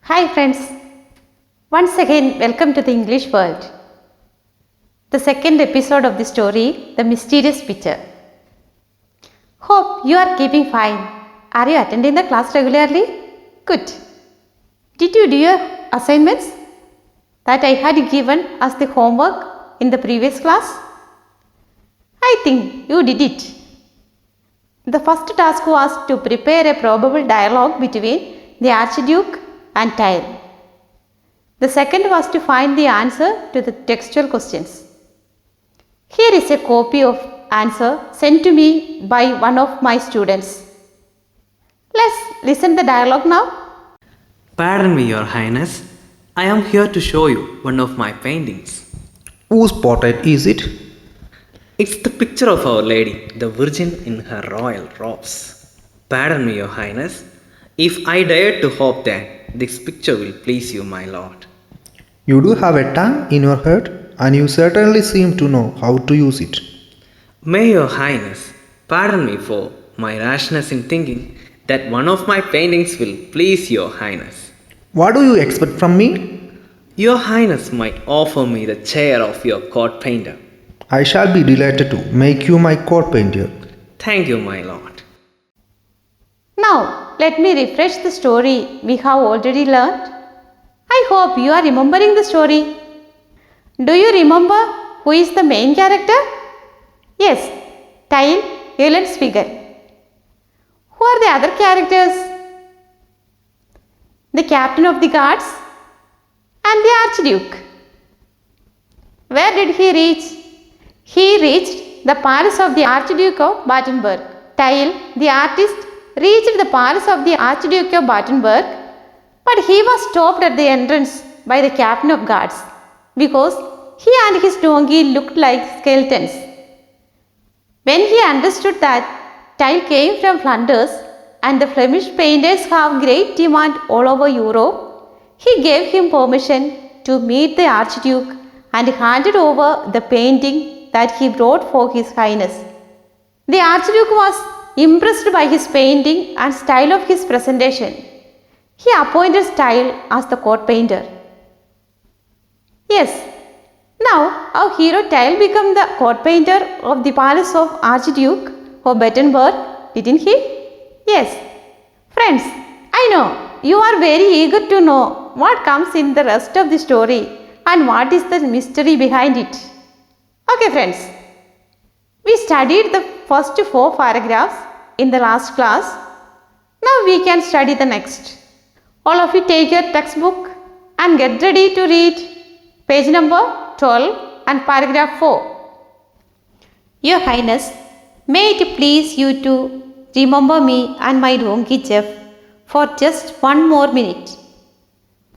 Hi friends, once again welcome to the English world. The second episode of the story, The Mysterious Picture. Hope you are keeping fine. Are you attending the class regularly? Good. Did you do your assignments that I had given as the homework in the previous class? I think you did it. The first task was to prepare a probable dialogue between the Archduke and Tile. The second was to find the answer to the textual questions. Here is a copy of answer sent to me by one of my students. Let's listen the dialogue now. Pardon me, Your Highness. I am here to show you one of my paintings. Whose portrait is it? It's the picture of Our Lady, the Virgin in her royal robes. Pardon me, Your Highness, if I dare to hope that this picture will please you, my lord. You do have a tongue in your head, and you certainly seem to know how to use it. May Your Highness pardon me for my rashness in thinking that one of my paintings will please Your Highness. What do you expect from me? Your Highness might offer me the chair of your court painter. I shall be delighted to make you my court painter. Thank you, my lord. Now, let me refresh the story we have already learned. I hope you are remembering the story. Do you remember who is the main character? Yes, Tile, Helen's figure. Who are the other characters? The captain of the guards and the Archduke. Where did he reach? He reached the palace of the Archduke of Battenberg. Tile, the artist, reached the palace of the Archduke of Battenberg, but he was stopped at the entrance by the captain of guards because he and his donkey looked like skeletons. When he understood that Tile came from Flanders and the Flemish painters have great demand all over Europe, he gave him permission to meet the Archduke and handed over the painting that he brought for His Highness. The Archduke was impressed by his painting and style of his presentation. He appointed Tile as the court painter. Yes, now our hero Tile became the court painter of the palace of Archduke of Battenberg, didn't he? Yes. Friends, I know you are very eager to know what comes in the rest of the story and what is the mystery behind it. Okay friends, we studied the first 4 paragraphs in the last class. Now we can study the next. All of you take your textbook and get ready to read page number 12 and paragraph 4. Your Highness, may it please you to remember me and my donkey Jeff for just one more minute.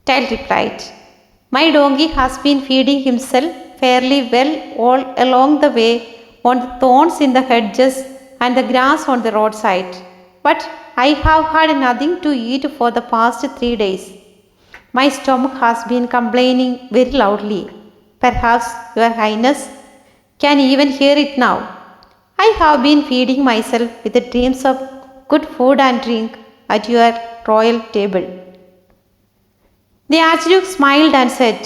Tile replied, my donkey has been feeding himself fairly well all along the way on the thorns in the hedges and the grass on the roadside. But I have had nothing to eat for the past 3 days. My stomach has been complaining very loudly. Perhaps Your Highness can even hear it now. I have been feeding myself with the dreams of good food and drink at your royal table. The Archduke smiled and said,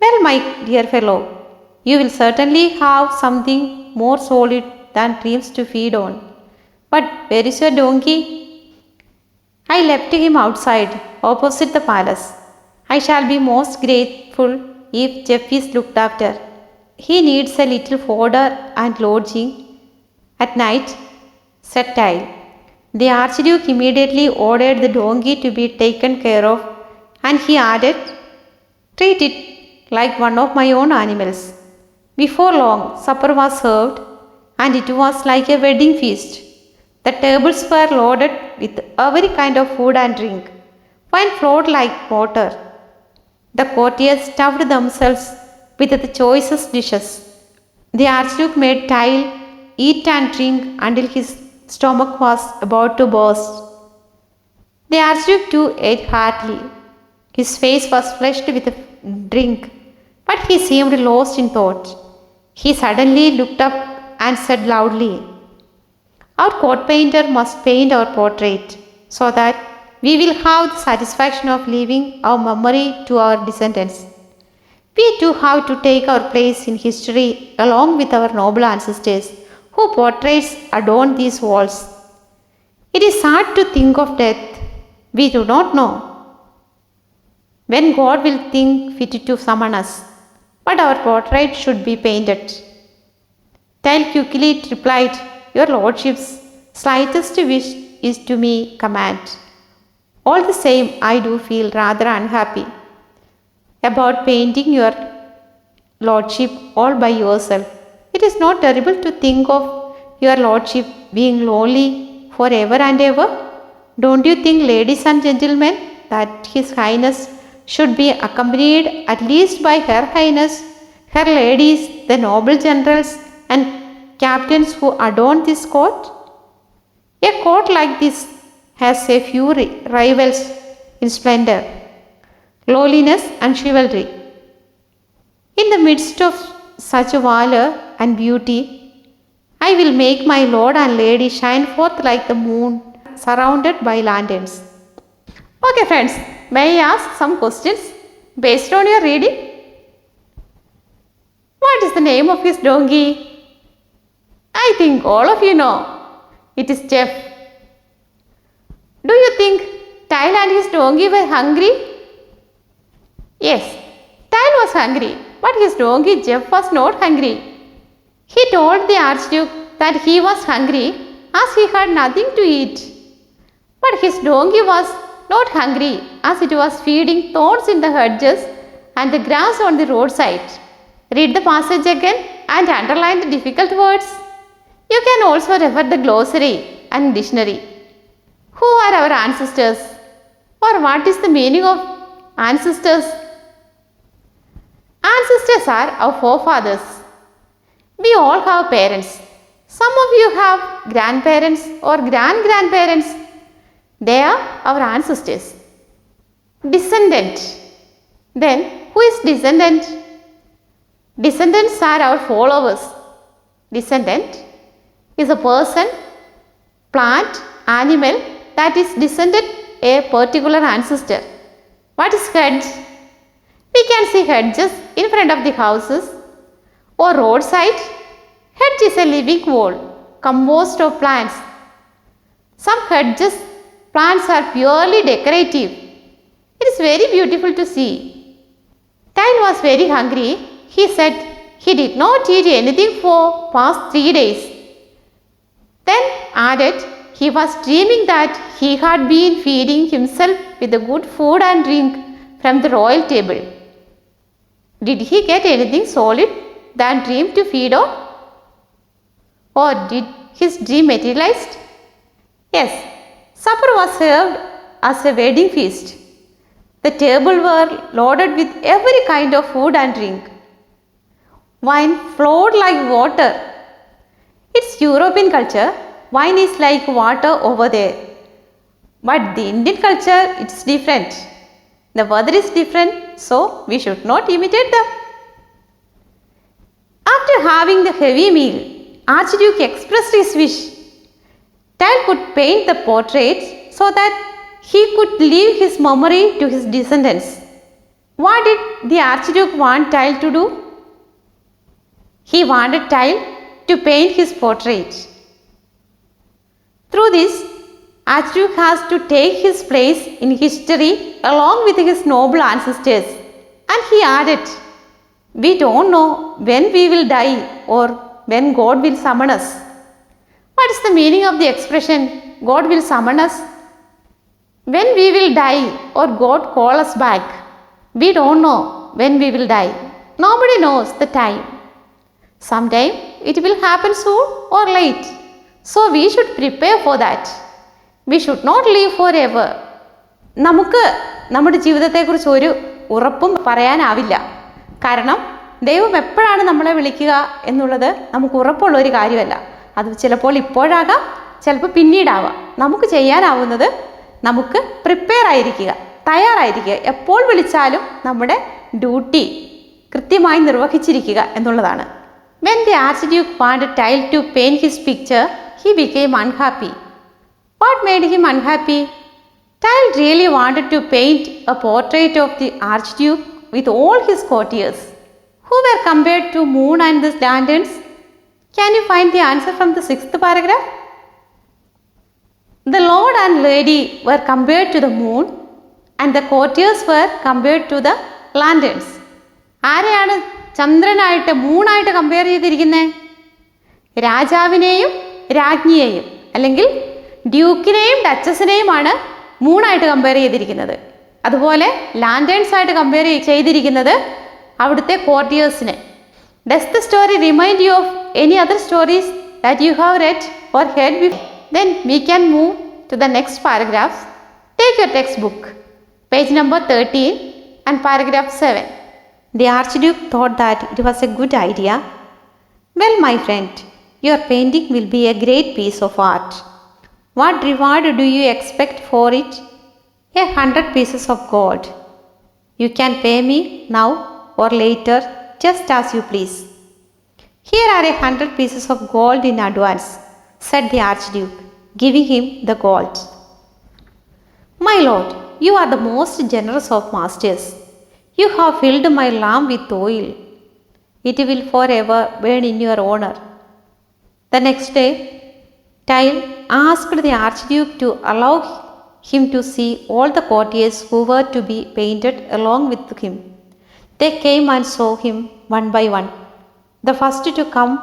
well, my dear fellow, you will certainly have something more solid than dreams to feed on. But where is your donkey? I left him outside, opposite the palace. I shall be most grateful if Jeff is looked after. He needs a little fodder and lodging at night, said Tile. The Archduke immediately ordered the donkey to be taken care of, and he added, treat it like one of my own animals. Before long, supper was served, and it was like a wedding feast. The tables were loaded with every kind of food and drink. Wine flowed like water. The courtiers stuffed themselves with the choicest dishes. The Archduke made Tile eat and drink until his stomach was about to burst. The Archduke too ate heartily. His face was flushed with drink, but he seemed lost in thought. He suddenly looked up and said loudly, our court painter must paint our portrait so that we will have the satisfaction of leaving our memory to our descendants. We too have to take our place in history along with our noble ancestors whose portraits adorn these walls. It is sad to think of death. We do not know when God will think fit to summon us, but our portrait should be painted. Tile quickly replied, Your Lordship's slightest wish is to me command. All the same, I do feel rather unhappy about painting your Lordship all by yourself. It is not terrible to think of your Lordship being lonely forever and ever. Don't you think, ladies and gentlemen, that His Highness should be accompanied at least by Her Highness, her ladies, the noble generals and captains who adorn this court? A court like this has a few rivals in splendor, lowliness and chivalry. In the midst of such valor and beauty, I will make my lord and lady shine forth like the moon surrounded by lanterns. Okay friends, may I ask some questions based on your reading? What is the name of his donkey? I think all of you know. It is Jeff. Do you think Tile and his donkey were hungry? Yes, Tile was hungry, but his donkey Jeff was not hungry. He told the Archduke that he was hungry as he had nothing to eat. But his donkey was not hungry as it was feeding thorns in the hedges and the grass on the roadside. Read the passage again and underline the difficult words. You can also refer the glossary and dictionary. Who are our ancestors? Or what is the meaning of ancestors? Ancestors are our forefathers. We all have parents. Some of you have grandparents or grand-grandparents. They are our ancestors. Descendant. Then, who is descendant? Descendants are our followers. Descendant is a person, plant, animal that is descended a particular ancestor. What is hedge? We can see hedges in front of the houses or roadside. Hedge is a living wall composed of plants. Some hedges plants are purely decorative. It is very beautiful to see. Tile was very hungry. He said he did not eat anything for past 3 days. Then added he was dreaming that he had been feeding himself with the good food and drink from the royal table. Did he get anything solid than dream to feed on? Or did his dream materialize? Yes, supper was served as a wedding feast. The table were loaded with every kind of food and drink. Wine flowed like water. It's European culture. Wine is like water over there. But the Indian culture, it's different. The weather is different, so we should not imitate them. After having the heavy meal, Archduke expressed his wish. Tile could paint the portraits so that he could leave his memory to his descendants. What did the Archduke want Tile to do? He wanted Tile to paint his portrait. Through this, Archduke has to take his place in history along with his noble ancestors. And he added, we don't know when we will die or when God will summon us. What is the meaning of the expression, God will summon us? When we will die or God call us back? We don't know when we will die. Nobody knows the time. Sometime it will happen soon or late. So we should prepare for that. We should not live forever. നമുക്ക് നമ്മുടെ ജീവിതത്തെക്കുറിച്ച് ഒരു ഉറപ്പും പറയാനാവില്ല. കാരണം ദൈവം എപ്പോഴാണ് നമ്മളെ വിളിക്കുക എന്നുള്ളത് നമുക്ക് ഉറപ്പുള്ള ഒരു കാര്യമല്ല. അത് ചിലപ്പോൾ ഇപ്പോഴാകാം, ചിലപ്പോൾ പിന്നീടാവാം. നമുക്ക് ചെയ്യാനാവുന്നത് നമുക്ക് പ്രിപ്പയർ ആയിരിക്കുക, തയ്യാറായിരിക്കുക. എപ്പോൾ വിളിച്ചാലും നമ്മുടെ ഡ്യൂട്ടി കൃത്യമായി നിർവഹിച്ചിരിക്കുക എന്നുള്ളതാണ്. When the Archduke wanted Tile to paint his picture, he became unhappy. What made him unhappy? Tile really wanted to paint a portrait of the Archduke with all his courtiers, who were compared to moon and the lanterns. Can you find the answer from the 6th paragraph? The lord and lady were compared to the moon and the courtiers were compared to the lanterns. ആരെയാണ് ചന്ദ്രനായിട്ട് മൂണായിട്ട് compare ചെയ്തിരിക്കുന്നത്? രാജാവിനെയും രാജ്ഞിയെയും അല്ലെങ്കിൽ ഡ്യൂക്കിനെയും ഡച്ചസിനെയുമാണ് മൂണായിട്ട് compare ചെയ്തിരിക്കുന്നത്. അതുപോലെ lanterns ആയിട്ട് compare ചെയ്തിരിക്കുന്നത് അവിടുത്തെ കോർട്ടിയേഴ്സിനെ. Does the story remind you of any other stories that you have read or heard before? Then we can move to the next paragraph. Take your textbook, page number 13 and paragraph 7. The Archduke thought that it was a good idea. Well, my friend, your painting will be a great piece of art. What reward do you expect for it? 100 pieces of gold. You can pay me now or later, just as you please. Here are 100 pieces of gold in advance, said the Archduke, giving him the gold. My lord, you are the most generous of masters. You have filled my lamp with oil. It will forever burn in your honor. The next day, Tile asked the Archduke to allow him to see all the courtiers who were to be painted along with him. They came and saw him one by one. The first to come,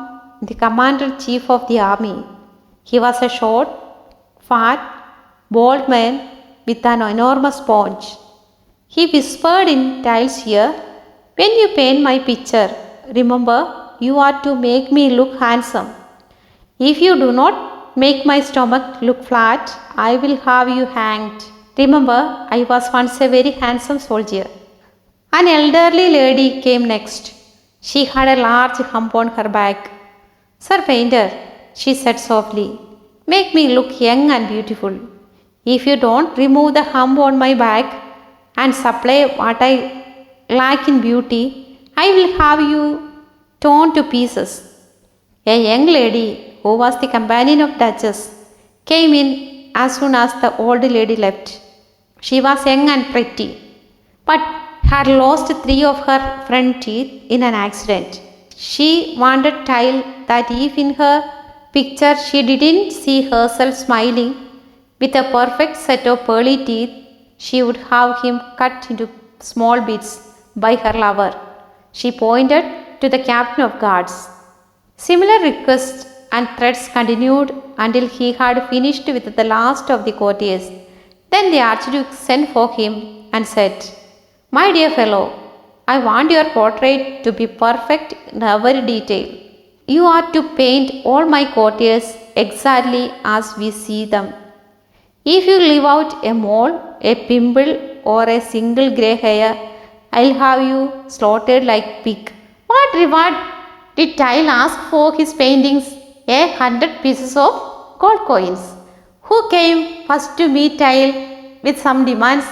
the commander-in-chief of the army. He was a short, fat, bald man with an enormous sponge. He whispered in Tile's ear, "When you paint my picture, remember you are to make me look handsome. If you do not make my stomach look flat, I will have you hanged. Remember, I was once a very handsome soldier." An elderly lady came next. She had a large hump on her back. "Sir Painter," she said softly, "make me look young and beautiful. If you don't remove the hump on my back and supply what I lack in beauty, I will have you torn to pieces." A young lady, who was the companion of Duchess, came in as soon as the old lady left. She was young and pretty, but had lost 3 of her front teeth in an accident. She wanted Tile that if in her picture she didn't see herself smiling with a perfect set of pearly teeth, she would have him cut into small bits by her lover. She pointed to the captain of guards. Similar requests and threats continued until he had finished with the last of the courtiers. Then the Archduke sent for him and said, "My dear fellow, I want your portrait to be perfect in every detail. You are to paint all my courtiers exactly as we see them. If you leave out a mole, a pimple, or a single grey hair, I'll have you slaughtered like pig." What reward did Tile ask for his paintings? 100 pieces of gold coins. Who came first to meet Tile with some demands?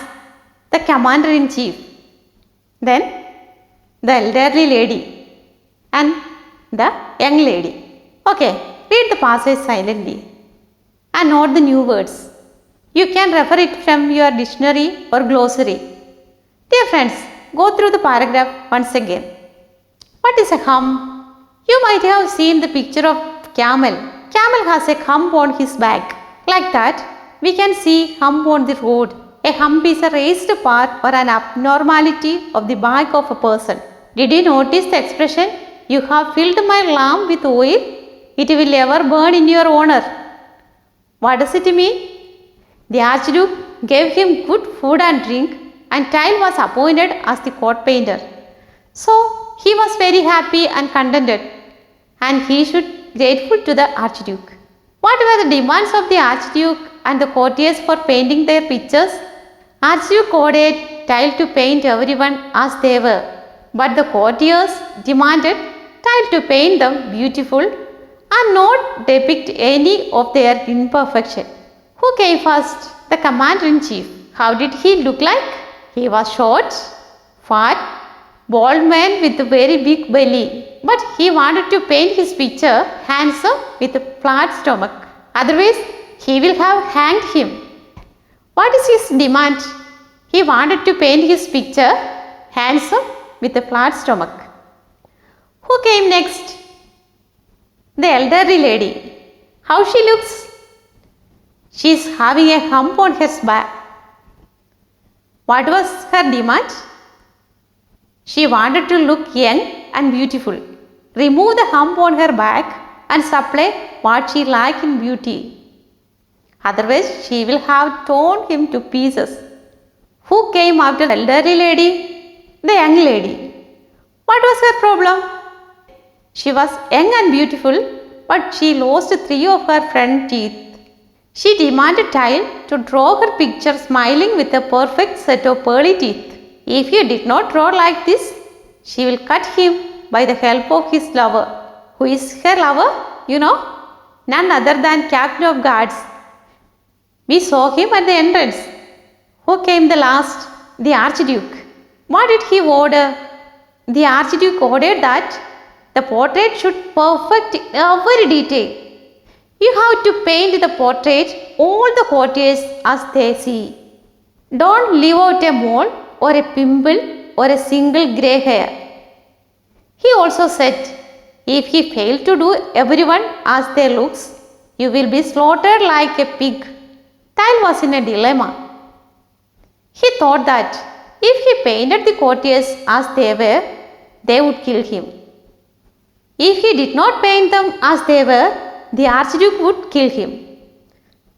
The commander-in-chief. Then the elderly lady and the young lady. Okay, read the passage silently and note the new words. You can refer it from your dictionary or glossary. Dear friends, go through the paragraph once again. What is a hump? You might have seen the picture of camel. Camel has a hump on his back. Like that, we can see hump on the road. A hump is a raised part or an abnormality of the back of a person. Did you notice the expression, "You have filled my lamp with oil, it will ever burn in your honor"? What does it mean? The Archduke gave him good food and drink, and Tile was appointed as the court painter. So he was very happy and contented, and he should grateful to the Archduke. What were the demands of the Archduke and the courtiers for painting their pictures? Archduke ordered Tile to paint everyone as they were, but the courtiers demanded Tile to paint them beautiful and not depict any of their imperfection. Who came first? The commander-in-chief. How did he look like? He was short, fat, bald man with a very big belly, but he wanted to paint his picture handsome with a flat stomach. Otherwise, he will have hanged him. What is his demand? He wanted to paint his picture handsome with a flat stomach. Who came next? The elderly lady. How she looks? She is having a hump on her back. What was her demand? She wanted to look young and beautiful. Remove the hump on her back and supply what she liked in beauty. Otherwise, she will have torn him to pieces. Who came after the elderly lady? The young lady. What was her problem? She was young and beautiful, but she lost 3 of her front teeth. She demanded Tile to draw her picture smiling with a perfect set of pearly teeth. If he did not draw like this, she will cut him by the help of his lover. Who is her lover? You know? None other than Captain of Guards. We saw him at the entrance. Who came the last? The Archduke. What did he order? The Archduke ordered that the portrait should perfect every detail. You have to paint the portrait all the courtiers as they see. Don't leave out a mole or a pimple or a single grey hair. He also said, if he failed to do everyone as they looks, you will be slaughtered like a pig. Tile was in a dilemma. He thought that if he painted the courtiers as they were, they would kill him. If he did not paint them as they were, the Archduke would kill him.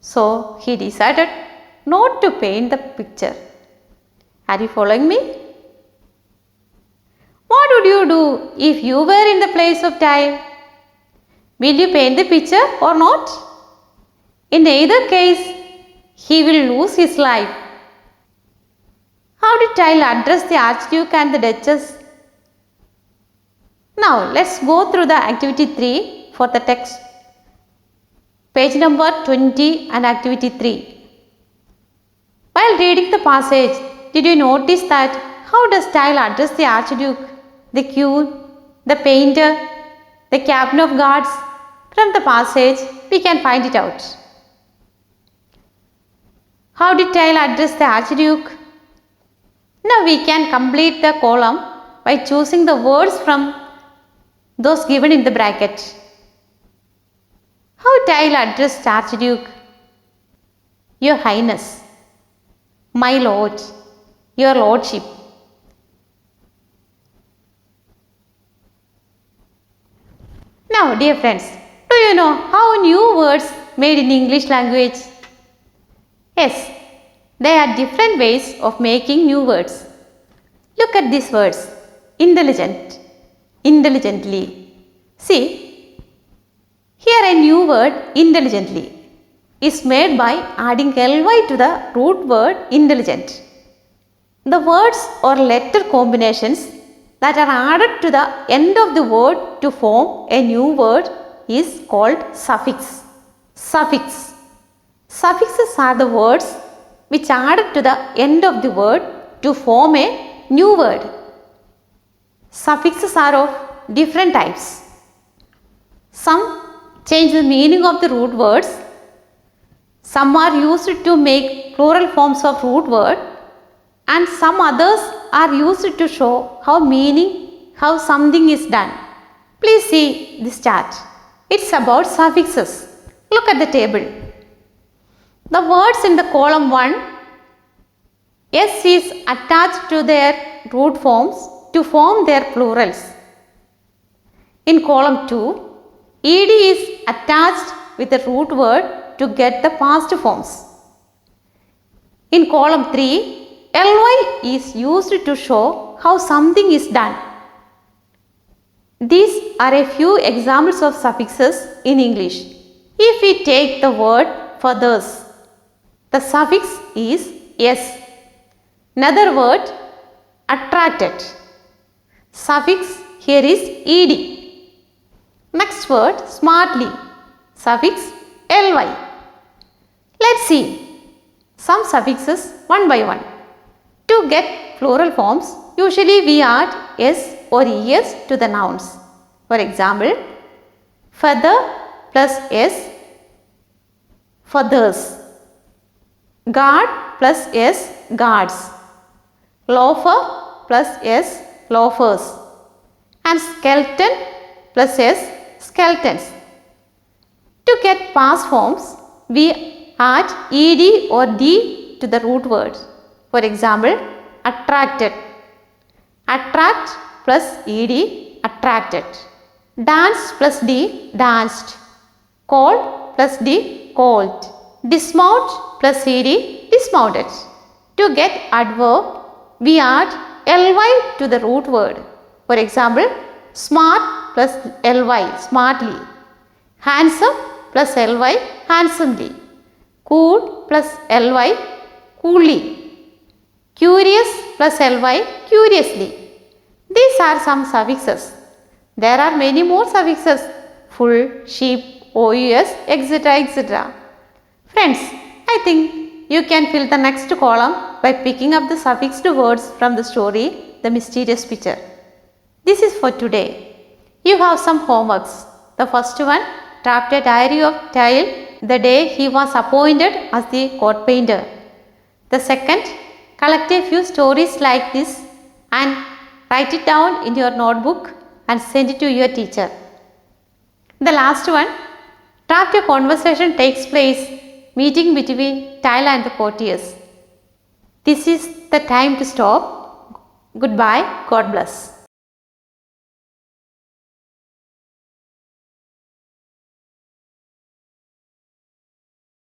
So he decided not to paint the picture. Are you following me? What would you do if you were in the place of Tile? Will you paint the picture or not? In either case, he will lose his life. How did Tile address the Archduke and the Duchess? Now let's go through the activity 3 for the text. Page number 20 and activity 3. While reading the passage, did you notice that how does Tile address the Archduke, the Queen, the painter, the Captain of Guards? From the passage, we can find it out. How did Tile address the Archduke? Now we can complete the column by choosing the words from those given in the bracket. How Tile addressed Archduke? Your Highness, my Lord, your Lordship. Now, dear friends, do you know how new words made in English language? Yes, there are different ways of making new words. Look at these words: intelligent, intelligently. See, here a new word intelligently is made by adding ly to the root word intelligent. The words or letter combinations that are added to the end of the word to form a new word is called suffix. Suffix. Suffixes are the words which are added to the end of the word to form a new word. Suffixes are of different types. Some change the meaning of the root words. Some are used to make plural forms of root word, and some others are used to show how something is done. Please see this chart. It's about suffixes. Look at the table. The words in the column 1, S is attached to their root forms to form their plurals. In column 2, ed is attached with the root word to get the past forms. In column 3, ly is used to show how something is done. These are a few examples of suffixes in English. If we take the word feathers, the suffix is s. Another word, attracted. Suffix here is ed. Next word, smartly. Suffix ly. Let's see some suffixes one by one. To get plural forms, usually we add s or es to the nouns. For example, feather plus s, feathers. Guard plus S, guards. Loafer plus S, loafers. And skeleton plus S, skeletons. To get past forms, we add ed or d to the root words. For example, attracted. Attract plus ed, attracted. Dance plus d, danced. Called plus d, called. Dismount plus ed, dismounted. To get adverb, we add ly to the root word. For example, smart plus ly, smartly. Handsome plus ly, handsomely. Cool plus ly, coolly. Curious plus ly, curiously. These are some suffixes. There are many more suffixes: full, sheep, ous, etc. etc. Friends, I think you can fill the next column by picking up the suffixed words from the story The Mysterious Picture. This is for today. You have some homeworks. The first one, draft a diary of Tyle the day he was appointed as the court painter. The second, collect a few stories like this and write it down in your notebook and send it to your teacher. The last one, draft a conversation takes place meeting between Tyle and the courtiers. This is the time to stop. Goodbye. God bless.